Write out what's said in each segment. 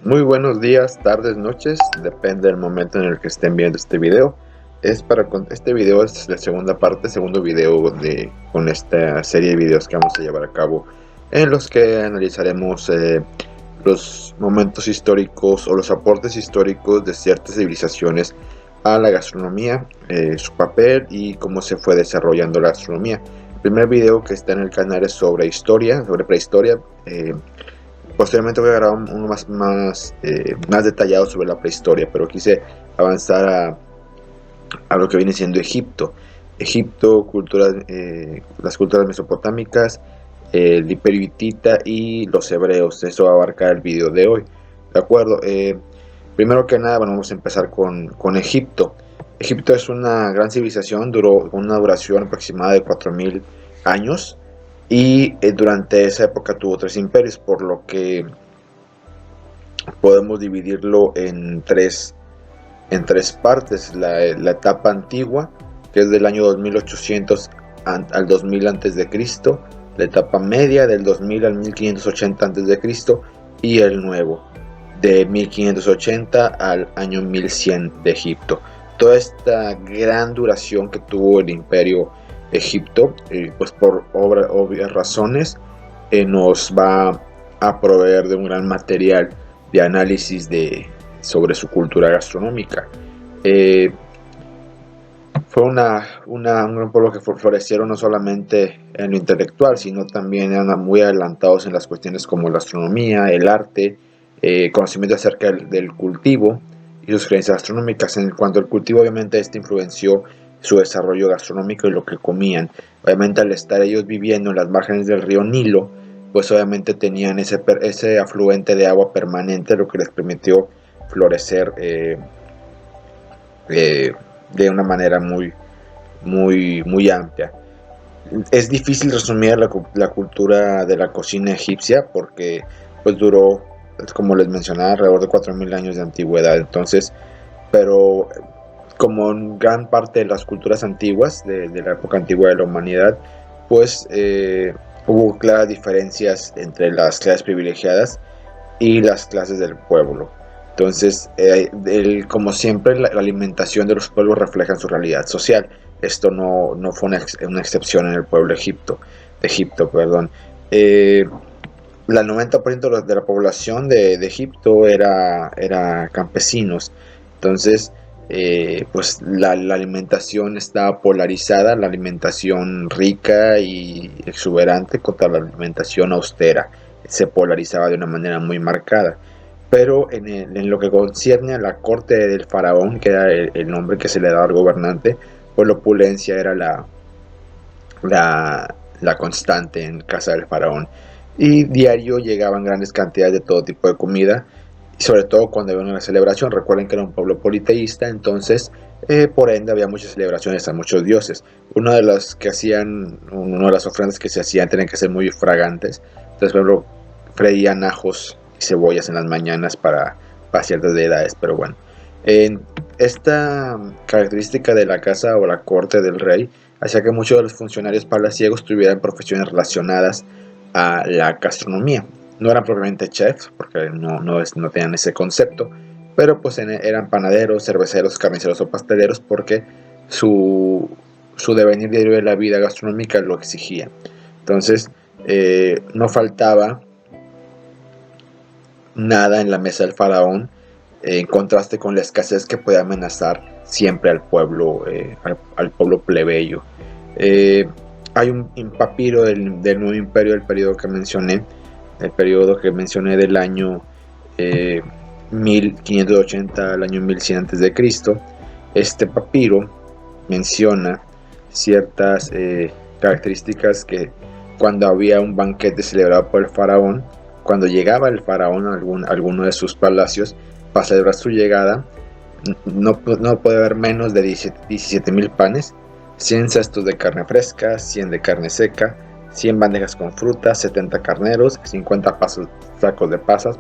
Muy buenos días, tardes, noches, depende del momento en el que estén viendo este video. Este video es la segunda parte, segundo video con esta serie de videos que vamos a llevar a cabo, en los que analizaremos los momentos históricos o los aportes históricos de ciertas civilizaciones a la gastronomía, su papel y cómo se fue desarrollando la gastronomía. El primer video que está en el canal es sobre historia, sobre prehistoria. Posteriormente voy a grabar uno más detallado sobre la prehistoria, pero quise avanzar a lo que viene siendo Egipto. Egipto, las culturas mesopotámicas, el imperio hitita y los hebreos. Eso va a abarcar el video de hoy. ¿De acuerdo? Primero que nada, bueno, vamos a empezar con Egipto. Egipto es una gran civilización, duró una duración aproximada de 4000 años. Y durante esa época tuvo tres imperios, por lo que podemos dividirlo en tres partes. La etapa antigua, que es del año 2800 al 2000 a.C., la etapa media del 2000 al 1580 a.C. y el nuevo, de 1580 al año 1100 de Egipto. Toda esta gran duración que tuvo el imperio Egipto, pues por obvias razones, nos va a proveer de un gran material de análisis sobre su cultura gastronómica. Fue un gran pueblo que florecieron no solamente en lo intelectual, sino también eran muy adelantados en las cuestiones como la astronomía, el arte, conocimiento acerca del cultivo y sus creencias astronómicas. En cuanto al cultivo, obviamente este influenció su desarrollo gastronómico y lo que comían. Obviamente, al estar ellos viviendo en las márgenes del río Nilo, pues obviamente tenían ese afluente de agua permanente, lo que les permitió florecer de una manera muy amplia. Es difícil resumir la cultura de la cocina egipcia porque pues duró, como les mencionaba, alrededor de 4000 años de antigüedad. Entonces, pero como en gran parte de las culturas antiguas, de la época antigua de la humanidad, pues hubo claras diferencias entre las clases privilegiadas y las clases del pueblo. Entonces, como siempre, la alimentación de los pueblos refleja su realidad social. Esto no fue una excepción en el pueblo de Egipto, perdón. La 90% de la población de Egipto era campesinos. Entonces, pues la alimentación estaba polarizada, la alimentación rica y exuberante contra la alimentación austera. Se polarizaba de una manera muy marcada. Pero en lo que concierne a la corte del faraón, que era el nombre que se le daba al gobernante, pues la opulencia era la constante en casa del faraón. Y diario llegaban grandes cantidades de todo tipo de comida, y sobre todo cuando había una celebración. Recuerden que era un pueblo politeísta, entonces por ende había muchas celebraciones a muchos dioses. Una de las ofrendas que se hacían tenían que ser muy fragantes. Entonces, por ejemplo, freían ajos y cebollas en las mañanas para ciertas deidades, pero bueno. Esta característica de la casa o la corte del rey hacía que muchos de los funcionarios palaciegos tuvieran profesiones relacionadas a la gastronomía. No eran propiamente chefs, porque no tenían ese concepto, pero pues eran panaderos, cerveceros, carniceros o pasteleros, porque su devenir diario de la vida gastronómica lo exigía. Entonces, no faltaba nada en la mesa del faraón, en contraste con la escasez que puede amenazar siempre al pueblo, al pueblo plebeyo. Hay un papiro del nuevo imperio, del periodo que mencioné, del año 1580 al año 1100 a.C. Este papiro menciona ciertas características que cuando había un banquete celebrado por el faraón, cuando llegaba el faraón a alguno de sus palacios para celebrar su llegada, no puede haber menos de 17,000 panes, 100 cestos de carne fresca, 100 de carne seca, 100 bandejas con frutas, 70 carneros, 50 sacos de pasas,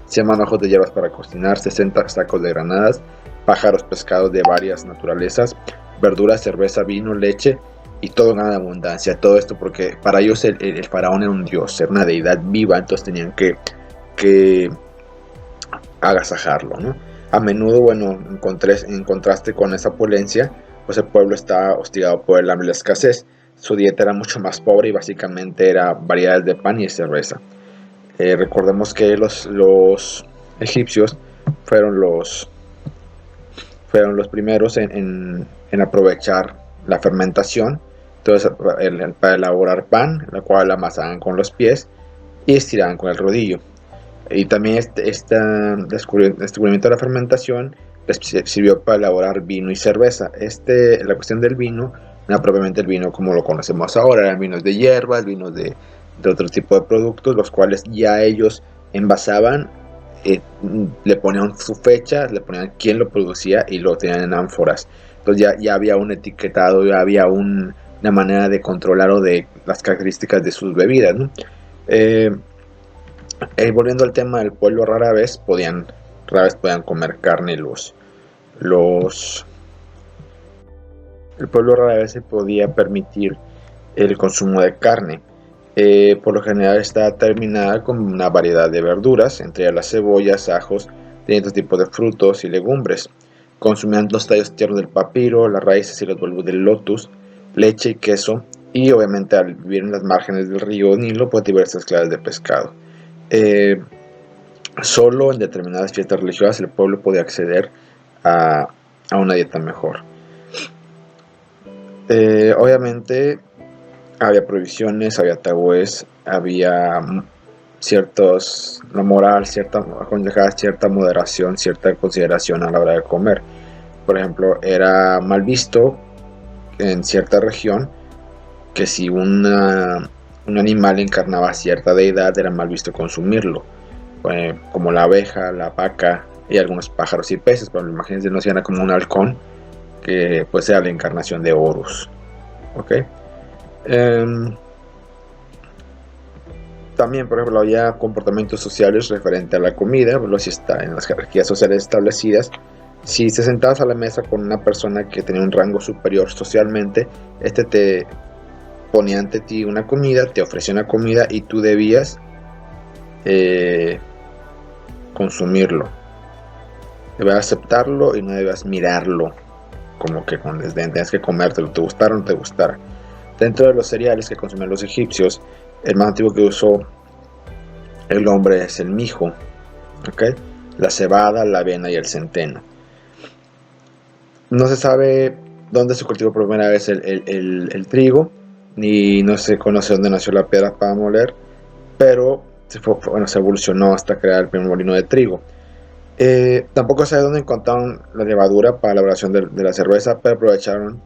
100 manojos de hierbas para cocinar, 60 sacos de granadas, pájaros, pescados de varias naturalezas, verduras, cerveza, vino, leche y todo en gran abundancia. Todo esto porque para ellos el faraón era un dios, era una deidad viva, entonces tenían que agasajarlo, ¿no? A menudo, bueno, en contraste con esa opulencia, pues el pueblo estaba hostigado por el hambre y la escasez. Su dieta era mucho más pobre y básicamente era variedades de pan y cerveza. Recordemos que los egipcios fueron los, fueron los primeros en aprovechar la fermentación. Entonces, para elaborar pan, la cual amasaban con los pies y estiraban con el rodillo. Y también este descubrimiento de la fermentación les sirvió para elaborar vino y cerveza. La cuestión del vino, no era propiamente el vino como lo conocemos ahora, eran vinos de hierbas, vinos de otro tipo de productos, los cuales ya ellos envasaban, le ponían su fecha, le ponían quién lo producía y lo tenían en ánforas. Entonces ya había un etiquetado, ya había una manera de controlar o de las características de sus bebidas, ¿no? Volviendo al tema del pueblo, rara vez podían comer carne. El pueblo rara vez se podía permitir el consumo de carne. Por lo general está terminada con una variedad de verduras, entre ellas las cebollas, ajos, distintos tipos de frutos y legumbres. Consumían los tallos tiernos del papiro, las raíces y los bulbos del lotus, leche y queso, y obviamente al vivir en las márgenes del río Nilo, pues diversas clases de pescado. Solo en determinadas fiestas religiosas el pueblo podía acceder a una dieta mejor. Obviamente había prohibiciones, había tabúes, había la moral, aconsejaba cierta moderación, cierta consideración a la hora de comer. Por ejemplo, era mal visto en cierta región que si un animal encarnaba cierta deidad, era mal visto consumirlo, como la abeja, la vaca y algunos pájaros y peces. Pero imagínense, no era como un halcón, que pues era la encarnación de Horus. ¿Okay? También, por ejemplo, había comportamientos sociales referente a la comida, si está en las jerarquías sociales establecidas. Si te sentabas a la mesa con una persona que tenía un rango superior socialmente, te ponía ante ti una comida, te ofrecía una comida y tú debías consumirlo. Debías aceptarlo y no debías mirarlo como que con desdén. Tenías que comértelo, te gustara o no te gustara. Dentro de los cereales que consumían los egipcios, el más antiguo que usó el hombre es el mijo, ¿okay? La cebada, la avena y el centeno. No se sabe dónde se cultivó por primera vez el trigo, ni no se conoce dónde nació la piedra para moler, pero se evolucionó hasta crear el primer molino de trigo. Tampoco se sabe dónde encontraron la levadura para la elaboración de la cerveza, pero aprovecharon,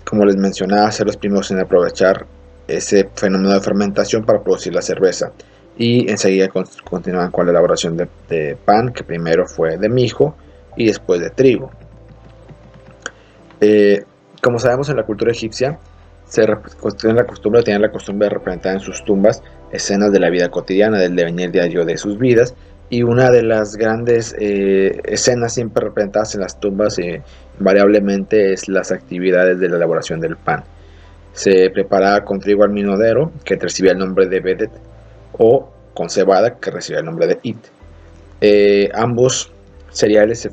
como les mencionaba, ser los primeros en aprovechar ese fenómeno de fermentación para producir la cerveza. Y enseguida continuaban con la elaboración de pan, que primero fue de mijo y después de trigo. Como sabemos, en la cultura egipcia tenían la costumbre de representar en sus tumbas escenas de la vida cotidiana, del devenir diario de sus vidas. Y una de las grandes escenas siempre representadas en las tumbas invariablemente es las actividades de la elaboración del pan. Se preparaba con trigo alminodero, que recibía el nombre de Bedet, o con cebada, que recibía el nombre de It. Ambos cereales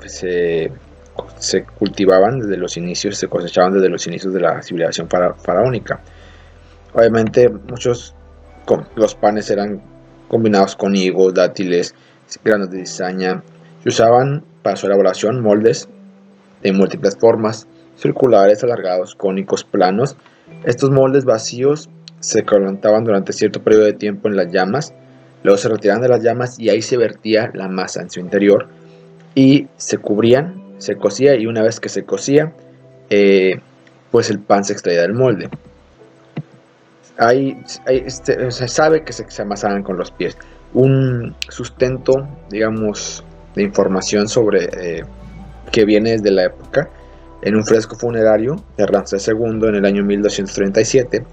se cultivaban desde los inicios, se cosechaban desde los inicios de la civilización faraónica. Obviamente los panes eran combinados con higos, dátiles, granos de cizaña. Se usaban para su elaboración moldes de múltiples formas, circulares, alargados, cónicos, planos. Estos moldes vacíos se calentaban durante cierto periodo de tiempo en las llamas, luego se retiraban de las llamas y ahí se vertía la masa en su interior y se cubrían, se cocía, y una vez que se cocía, pues el pan se extraía del molde. Se sabe que se amasaban con los pies. Un sustento, digamos, de información sobre que viene desde la época, en un fresco funerario de Ramsés II en el año 1237,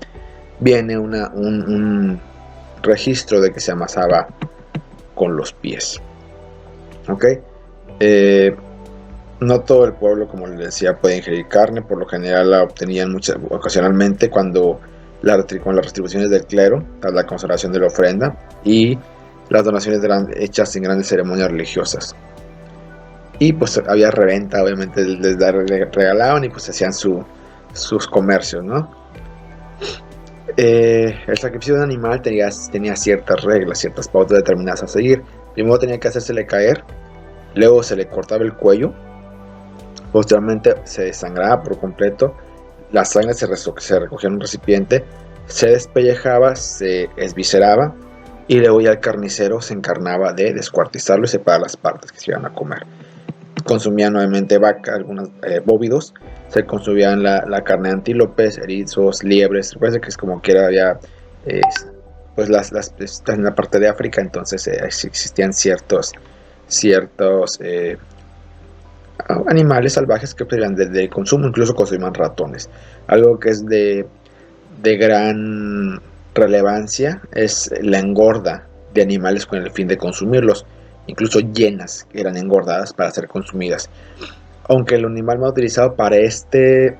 viene un registro de que se amasaba con los pies. ¿Ok? No todo el pueblo, como les decía, puede ingerir carne. Por lo general la obtenían ocasionalmente con las retribuciones del clero, tras la consagración de la ofrenda, y las donaciones eran hechas en grandes ceremonias religiosas. y pues había reventa, obviamente les regalaban y pues hacían sus comercios, ¿no? El sacrificio de un animal tenía ciertas reglas, ciertas pautas determinadas a seguir. Primero tenía que hacérsele caer, luego se le cortaba el cuello, posteriormente se desangraba por completo, la sangre se recogía en un recipiente, se despellejaba, se esvisceraba y luego ya el carnicero se encarnaba de descuartizarlo y separar las partes que se iban a comer. Consumían nuevamente vaca, algunos bóvidos, se consumían la carne de antílopes, erizos, liebres, parece que es como quiera había pues en la parte de África, entonces existían ciertos animales salvajes que eran de consumo, incluso consumían ratones. Algo que es de gran relevancia es la engorda de animales con el fin de consumirlos. Incluso hienas eran engordadas para ser consumidas. Aunque el animal más utilizado para este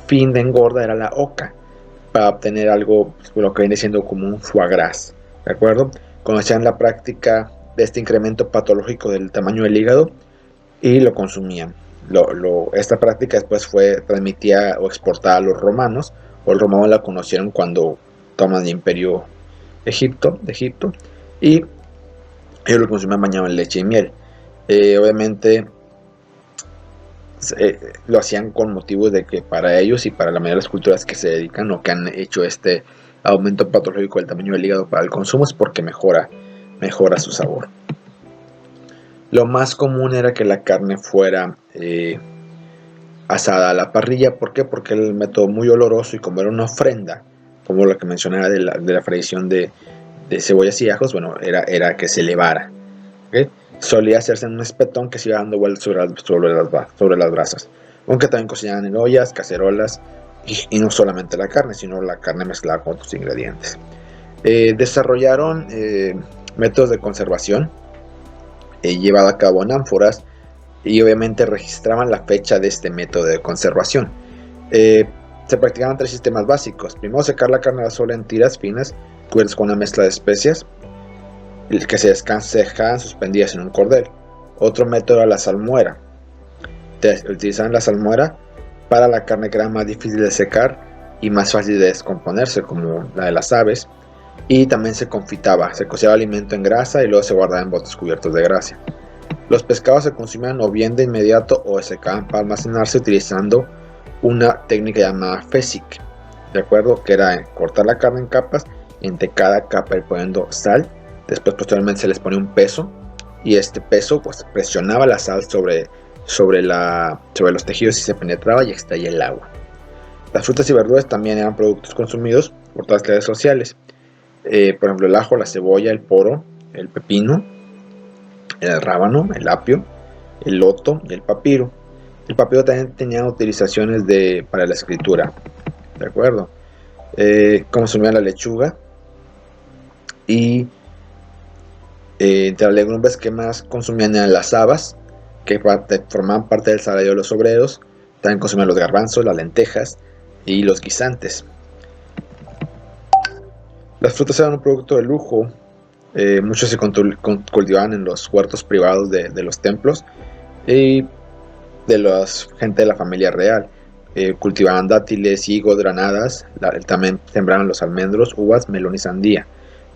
fin de engorda era la oca, para obtener algo, pues, lo que viene siendo como un foie gras, ¿de acuerdo? Conocían la práctica de este incremento patológico del tamaño del hígado y lo consumían. Esta práctica después fue transmitida o exportada a los romanos, o los romanos la conocieron cuando toman el imperio de Egipto, y ellos lo consumían bañado en leche y miel. Obviamente lo hacían con motivos de que para ellos y para la mayoría de las culturas que se dedican o que han hecho este aumento patológico del tamaño del hígado para el consumo es porque mejora su sabor. Lo más común era que la carne fuera asada a la parrilla. ¿Por qué? Porque era el método muy oloroso y como era una ofrenda, como lo que mencionaba de la fricción de cebollas y ajos, bueno, era que se elevara. ¿Okay? Solía hacerse en un espetón que se iba dando vueltas sobre las brasas. Aunque también cocinaban en ollas, cacerolas, y no solamente la carne, sino la carne mezclada con otros ingredientes. Desarrollaron métodos de conservación llevado a cabo en ánforas y obviamente registraban la fecha de este método de conservación. Se practicaban 3 sistemas básicos. Primero, secar la carne al sol en tiras finas cubiertas con una mezcla de especias que se dejaban suspendidas en un cordel. Otro método era la salmuera. Utilizaban la salmuera para la carne que era más difícil de secar y más fácil de descomponerse, como la de las aves. Y también se confitaba, se cocía el alimento en grasa y luego se guardaba en botes cubiertos de grasa. Los pescados se consumían o bien de inmediato o se secaban para almacenarse utilizando una técnica llamada fesic, ¿de acuerdo? Que era cortar la carne en capas y entre cada capa ir poniendo sal. Después posteriormente se les ponía un peso y este peso pues presionaba la sal sobre los tejidos y se penetraba y extraía el agua. Las frutas y verduras también eran productos consumidos por todas las clases sociales. Por ejemplo, el ajo, la cebolla, el poro, el pepino, el rábano, el apio, el loto y el papiro. El papiro también tenía utilizaciones para la escritura, ¿de acuerdo? Consumían la lechuga y entre las legumbres que más consumían eran las habas, que formaban parte del salario de los obreros. También consumían los garbanzos, las lentejas y los guisantes. Las frutas eran un producto de lujo. Muchos se cultivaban en los huertos privados de los templos y de la gente de la familia real. Cultivaban dátiles, higos, granadas, también sembraban los almendros, uvas, melón y sandía.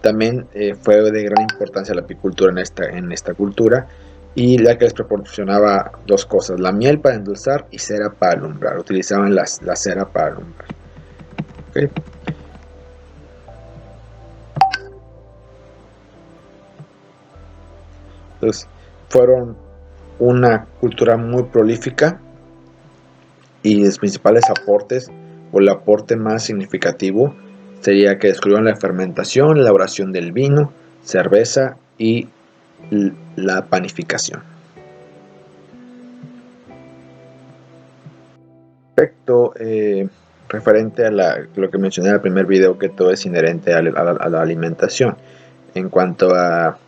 También fue de gran importancia la apicultura en esta cultura, y la que les proporcionaba 2 cosas: la miel para endulzar y cera para alumbrar. Utilizaban la cera para alumbrar. ¿Okay? Entonces, fueron una cultura muy prolífica, y los principales aportes o el aporte más significativo sería que descubrieron la fermentación, la elaboración del vino, cerveza y la panificación. Respecto referente a lo que mencioné en el primer video, que todo es inherente a la alimentación, en cuanto a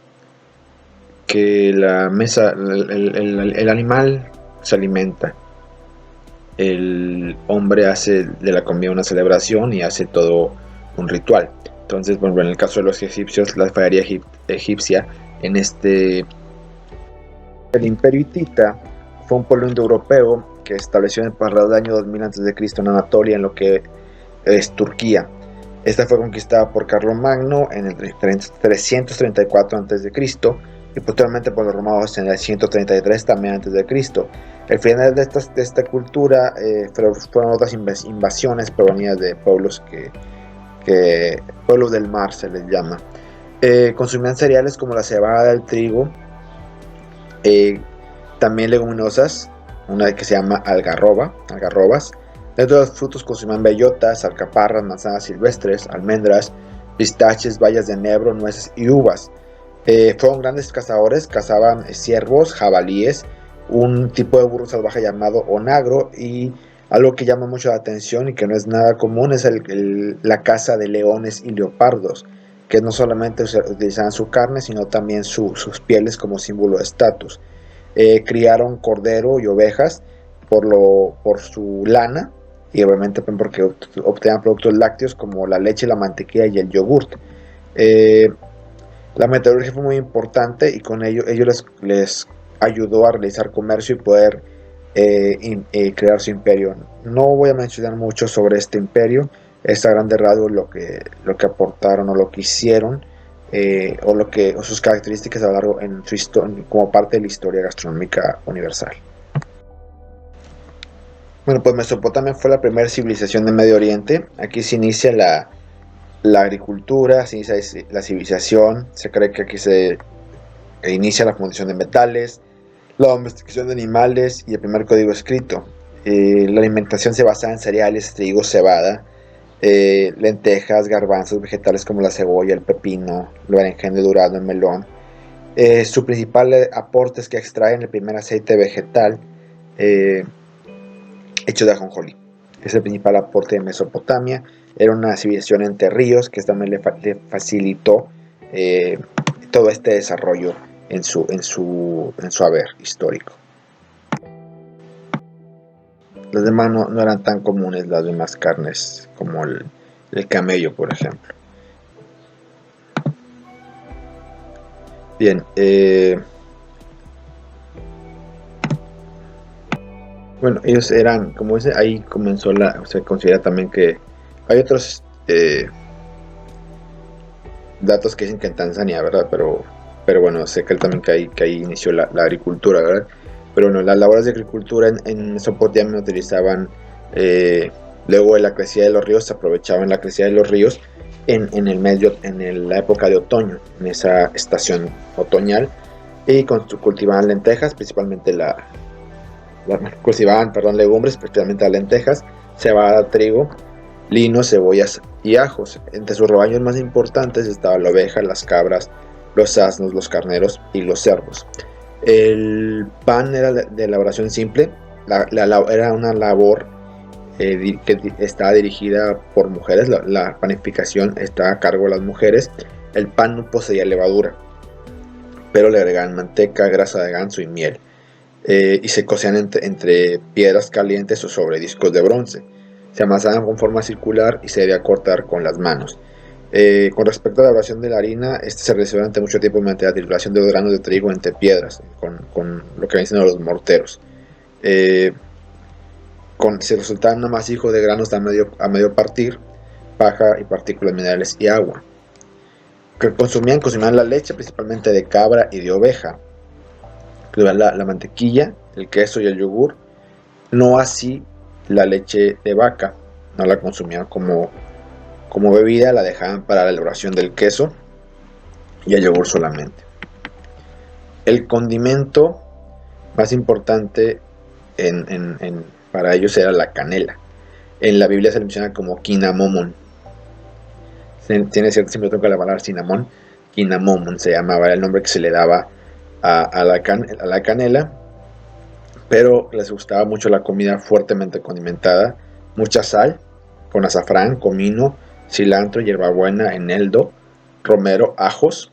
que la mesa, el animal se alimenta, el hombre hace de la comida una celebración y hace todo un ritual. Entonces, bueno, en el caso de los egipcios, la alfarería egipcia, en este El Imperio Hitita fue un pueblo indoeuropeo que estableció en alrededor del año 2000 a.C. en Anatolia, en lo que es Turquía. Esta fue conquistada por Carlomagno en el 334 a.C. y posteriormente por los romanos en el 133 también a.C. El final de esta cultura fueron otras invasiones provenidas de pueblos pueblos del mar se les llama. Consumían cereales como la cebada, el trigo, también leguminosas, una que se llama algarrobas. Dentro de los frutos consumían bellotas, alcaparras, manzanas silvestres, almendras, pistaches, bayas de enebro, nueces y uvas. Fueron grandes cazadores, cazaban ciervos, jabalíes, un tipo de burro salvaje llamado onagro, y algo que llama mucho la atención y que no es nada común es la caza de leones y leopardos, que no solamente utilizaban su carne, sino también sus pieles como símbolo de estatus. Criaron cordero y ovejas por su lana, y obviamente porque obtenían productos lácteos como la leche, la mantequilla y el yogurt. La metalurgia fue muy importante y con ello les ayudó a realizar comercio y poder crear su imperio. No voy a mencionar mucho sobre este imperio, es a grandes rasgos lo que aportaron o lo que hicieron, o sus características a lo largo en su historia como parte de la historia gastronómica universal. Bueno, pues Mesopotamia fue la primera civilización de Medio Oriente. Aquí se inicia la agricultura, se inicia la civilización. Se cree que aquí se inicia la fundición de metales, la domesticación de animales y el primer código escrito. La alimentación se basaba en cereales, trigo, cebada, lentejas, garbanzos, vegetales como la cebolla, el pepino, el berenjena, el durazno, el melón. Su principal aporte es que extraen el primer aceite vegetal hecho de ajonjolí. Es el principal aporte de Mesopotamia. Era una civilización entre ríos que también le facilitó todo este desarrollo en su haber histórico. Las demás no eran tan comunes, las demás carnes, como el camello, por ejemplo. Bien, bueno, ellos eran, como dice, ahí comenzó se considera también que hay otros datos que dicen que en Tanzania, ¿verdad? Pero bueno, sé que también que ahí inició la agricultura, ¿verdad? Pero bueno, las labores de agricultura en Mesopotamia utilizaban, luego de la crecida de los ríos, se aprovechaban la crecida de los ríos en la época de otoño, en esa estación otoñal, y cultivaban lentejas, principalmente cultivaban, legumbres, especialmente las lentejas, cebada, trigo, lino, cebollas y ajos. Entre sus rebaños más importantes estaban la oveja, las cabras, los asnos, los carneros y los cerdos. El pan era de elaboración simple, era una labor que estaba dirigida por mujeres, la panificación estaba a cargo de las mujeres. El pan no poseía levadura, pero le agregaban manteca, grasa de ganso y miel. Y se cocían entre piedras calientes o sobre discos de bronce. Se amasaban con forma circular y se debía cortar con las manos. Con respecto a la elaboración de la harina, este se realizó durante mucho tiempo mediante la trituración de los granos de trigo entre piedras, con lo que vienen siendo los morteros. Se resultaba un amasijo de granos a medio partir, paja y partículas minerales y agua. Que consumían la leche principalmente de cabra y de oveja, la mantequilla, el queso y el yogur, no así la leche de vaca. No la consumían como bebida, la dejaban para la elaboración del queso y el yogur solamente. El condimento más importante para ellos era la canela. En la Biblia se le menciona como cinnamomum. Tiene cierto similitud con la palabra cinnamon. Cinnamomum se llamaba, era el nombre que se le daba a la canela. Pero les gustaba mucho la comida fuertemente condimentada, mucha sal, con azafrán, comino, cilantro, hierbabuena, eneldo, romero, ajos.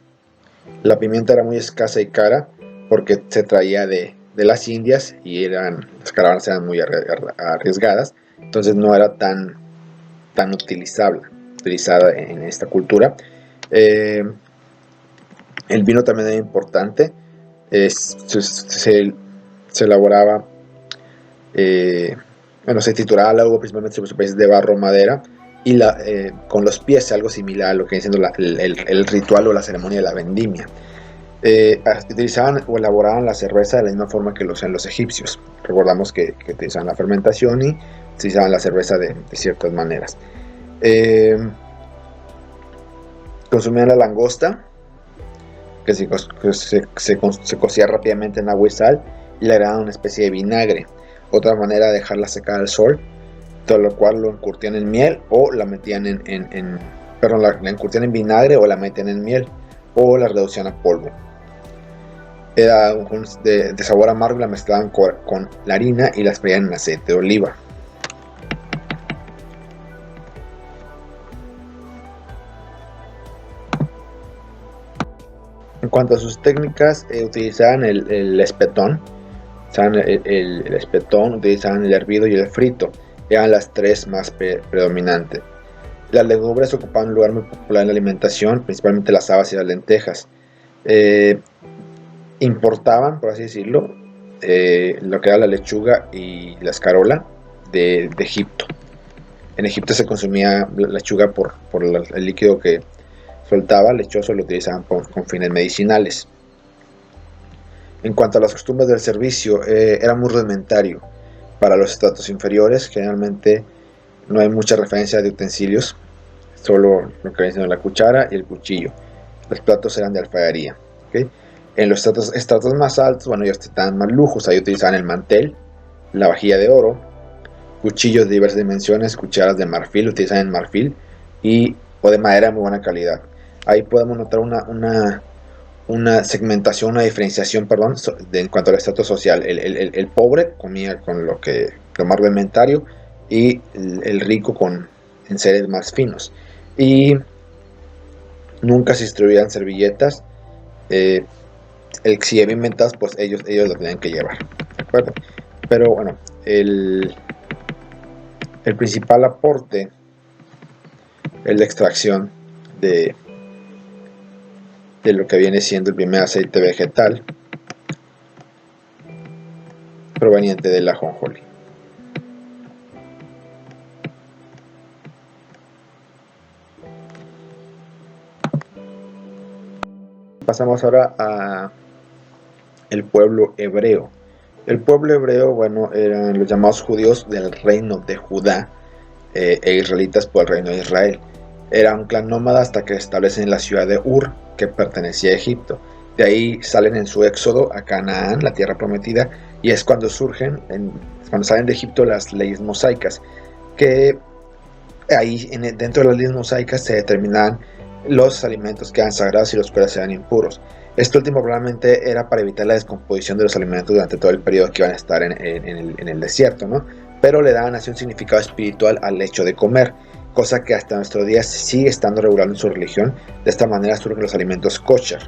La pimienta era muy escasa y cara porque se traía de las Indias y las caravanas eran muy arriesgadas, entonces no era tan utilizada en esta cultura. El vino también era importante. Se elaboraba, bueno, se trituraba algo principalmente sobre superficies de barro o madera, y con los pies, algo similar a lo que viene siendo el ritual o la ceremonia de la vendimia. Utilizaban o elaboraban la cerveza de la misma forma que lo hacían los egipcios. Recordamos que utilizaban la fermentación y utilizaban la cerveza de ciertas maneras. Consumían la langosta, que se cocía rápidamente en agua y sal, y le agregaban una especie de vinagre. Otra manera de dejarla secar al sol, todo lo cual lo encurtían en miel o la metían la encurtían en vinagre o la metían en miel o la reducían a polvo. Era de sabor amargo, la mezclaban con la harina y las freían en aceite de oliva. En cuanto a sus técnicas, utilizaban el espetón, utilizaban el hervido y el frito. Eran las tres más predominantes. Las legumbres ocupaban un lugar muy popular en la alimentación, principalmente las habas y las lentejas. Importaban, por así decirlo, lo que era la lechuga y la escarola de Egipto. En Egipto se consumía la lechuga por el líquido que soltaba lechoso, lo utilizaban con fines medicinales. En cuanto a las costumbres del servicio, era muy rudimentario. Para los estratos inferiores, generalmente no hay mucha referencia de utensilios, solo lo que viene la cuchara y el cuchillo. Los platos eran de alfarería. ¿Okay? En los estratos más altos, bueno, ellos estaban más lujos, ahí utilizaban el mantel, la vajilla de oro, cuchillos de diversas dimensiones, cucharas de marfil, utilizaban el marfil o de madera de muy buena calidad. Ahí podemos notar una segmentación, una diferenciación, perdón, en cuanto al estatus social. El pobre comía con lo más rudimentario y el rico en seres más finos. Y nunca se distribuían servilletas. Si había inventadas, pues ellos lo tenían que llevar. ¿De acuerdo? Pero bueno, el principal aporte es la extracción de lo que viene siendo el primer aceite vegetal proveniente del ajonjolí. Pasamos ahora a el pueblo hebreo. El pueblo hebreo, bueno, eran los llamados judíos del reino de Judá e israelitas por el reino de Israel. Era un clan nómada hasta que se establecen en la ciudad de Ur, que pertenecía a Egipto. De ahí salen en su éxodo a Canaán, la tierra prometida, y es cuando cuando salen de Egipto las leyes mosaicas, que ahí dentro de las leyes mosaicas se determinaban los alimentos que eran sagrados y los cuales eran impuros. Esto último probablemente era para evitar la descomposición de los alimentos durante todo el periodo que iban a estar en el desierto, ¿no? Pero le daban así un significado espiritual al hecho de comer, cosa que hasta nuestros días sigue estando regulado en su religión. De esta manera surgen los alimentos kosher,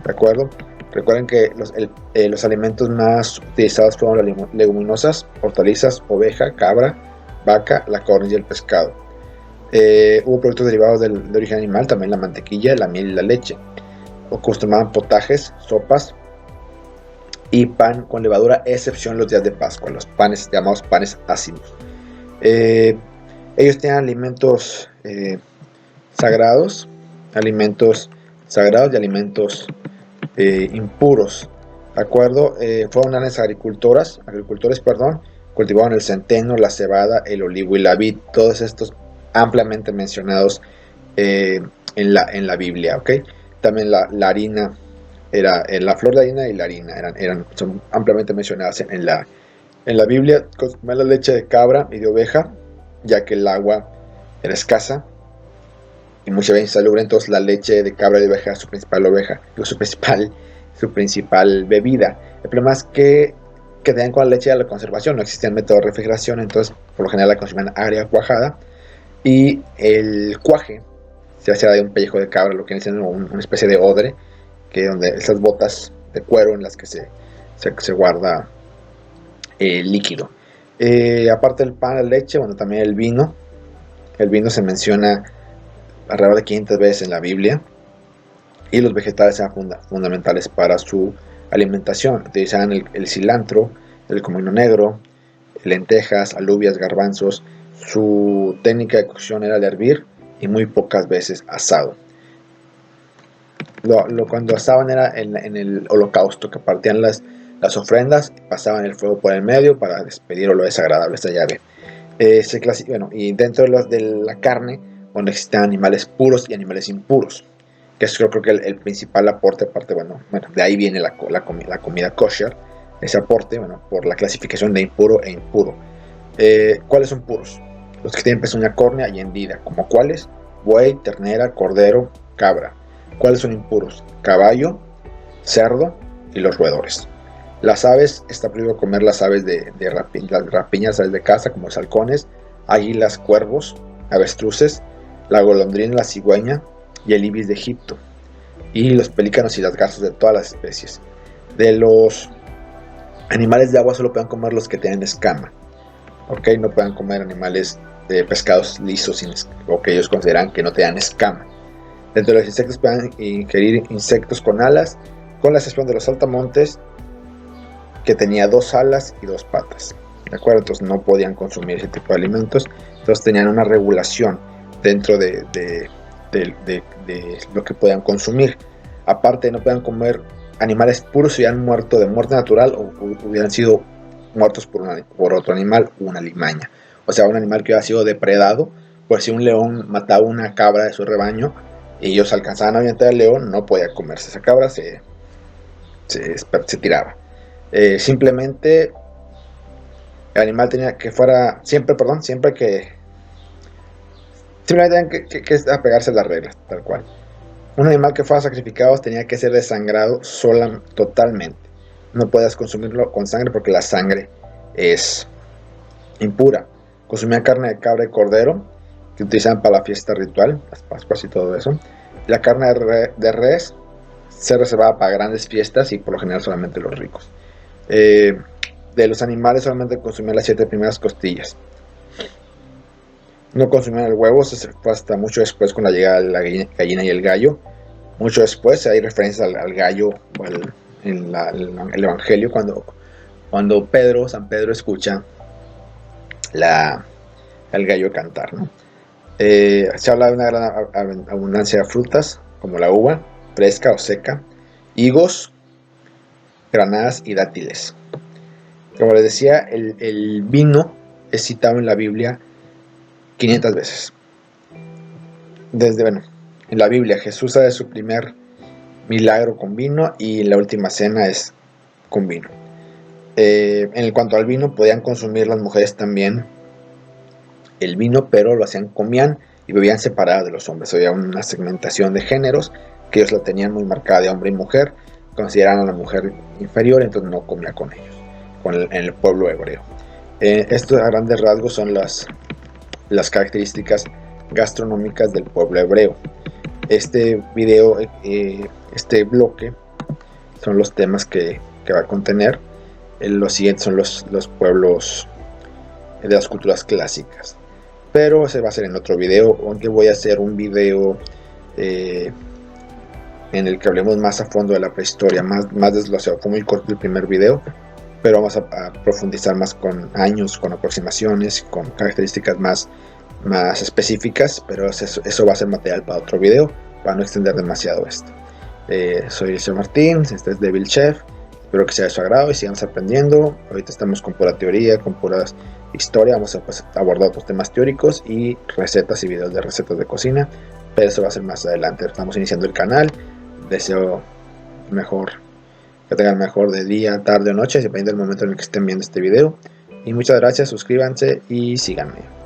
¿de acuerdo? Recuerden que los alimentos más utilizados fueron las leguminosas, hortalizas, oveja, cabra, vaca, la carne y el pescado. Hubo productos derivados de origen animal, también la mantequilla, la miel y la leche. Acostumaban potajes, sopas y pan con levadura, excepción los días de Pascua, los panes llamados panes ácidos. Ellos tenían alimentos sagrados y alimentos impuros, ¿de acuerdo? Fueron grandes agricultores, cultivaban el centeno, la cebada, el olivo y la vid, todos estos ampliamente mencionados en la Biblia, ¿ok? También la harina, la flor de harina y la harina son ampliamente mencionadas en la Biblia. Consumían la leche de cabra y de oveja, ya que el agua era escasa y muchas veces insalubre, entonces la leche de cabra y de oveja es su principal bebida. El problema es que tenían con la leche de la conservación, no existía el método de refrigeración, entonces por lo general la consumían agria cuajada, y el cuaje se hacía de un pellejo de cabra, lo que es una especie de odre, que donde esas botas de cuero en las que se guarda el líquido. Aparte del pan, la leche, bueno, también el vino. El vino se menciona alrededor de 500 veces en la Biblia, y los vegetales eran fundamentales para su Alimentación: utilizaban el cilantro, el comino negro, lentejas, alubias, garbanzos. Su técnica de cocción era de hervir y muy pocas veces asado. Cuando asaban era en el holocausto, que partían las ofrendas, pasaban el fuego por el medio para despedir olores desagradables de llave. Y dentro de la carne, bueno, existen animales puros y animales impuros, que es creo que el principal aporte, aparte, de ahí viene la comida kosher, ese aporte, por la clasificación de impuro e impuro. ¿Cuáles son puros? Los que tienen pezuña córnea y hendida, como cuáles: buey, ternera, cordero, cabra. ¿Cuáles son impuros? Caballo, cerdo y los roedores. Las aves: está prohibido comer las aves las rapiñas, aves de casa, como los halcones, águilas, cuervos, avestruces, la golondrina, la cigüeña y el ibis de Egipto, y los pelícanos y las garzas de todas las especies. De los animales de agua solo pueden comer los que tienen escama. No pueden comer animales de pescados lisos o que ellos consideran que no tengan escama. Dentro de los insectos pueden ingerir insectos con alas, con la excepción de los saltamontes, que tenía 2 alas y 2 patas. ¿De acuerdo? Entonces no podían consumir ese tipo de alimentos. Entonces tenían una regulación dentro de lo que podían consumir. Aparte, no podían comer animales puros si hubieran muerto de muerte natural o hubieran sido muertos por otro animal, una limaña. O sea, un animal que hubiera sido depredado. Pues si un león mataba una cabra de su rebaño y ellos alcanzaban a aventar al león, no podía comerse esa cabra, se tiraba. Simplemente el animal tenía que fuera siempre que simplemente tenían que apegarse a las reglas, tal cual. Un animal que fuera sacrificado tenía que ser desangrado totalmente. No puedes consumirlo con sangre porque la sangre es impura. Consumían carne de cabra y cordero, que utilizaban para la fiesta ritual, las Pascuas y todo eso. La carne de res se reservaba para grandes fiestas y por lo general solamente los ricos. De los animales solamente consumían las 7 primeras costillas. No consumían el huevo, se fue hasta mucho después con la llegada de la gallina y el gallo. Mucho después hay referencias al gallo en el Evangelio, cuando San Pedro escucha el gallo cantar, ¿no? Se habla de una gran abundancia de frutas, como la uva, fresca o seca, higos, granadas y dátiles. Como les decía, el vino es citado en la Biblia 500 veces. En la Biblia Jesús hace su primer milagro con vino y la última cena es con vino. En cuanto al vino, podían consumir las mujeres también el vino, pero comían y bebían separadas de los hombres. Había una segmentación de géneros que ellos la tenían muy marcada de hombre y mujer, consideraban a la mujer inferior, entonces no comía con ellos, en el pueblo hebreo. Estos a grandes rasgos son las características gastronómicas del pueblo hebreo. Este video, este bloque, son los temas que va a contener. Los siguientes son los pueblos de las culturas clásicas, pero ese va a ser en otro video, aunque voy a hacer un video en el que hablemos más a fondo de la prehistoria, más desglosado. Fue muy corto el primer video, pero vamos a profundizar más con años, con aproximaciones, con características más específicas, pero eso va a ser material para otro video, para no extender demasiado esto. Soy Eliseo Martín, este es Devil Chef, espero que sea de su agrado y sigamos aprendiendo. Ahorita estamos con pura teoría, con puras historia, vamos a abordar otros temas teóricos y recetas y videos de recetas de cocina, pero eso va a ser más adelante. Estamos iniciando el canal, deseo que tengan mejor de día, tarde o noche, dependiendo del momento en el que estén viendo este video, y muchas gracias, suscríbanse y síganme.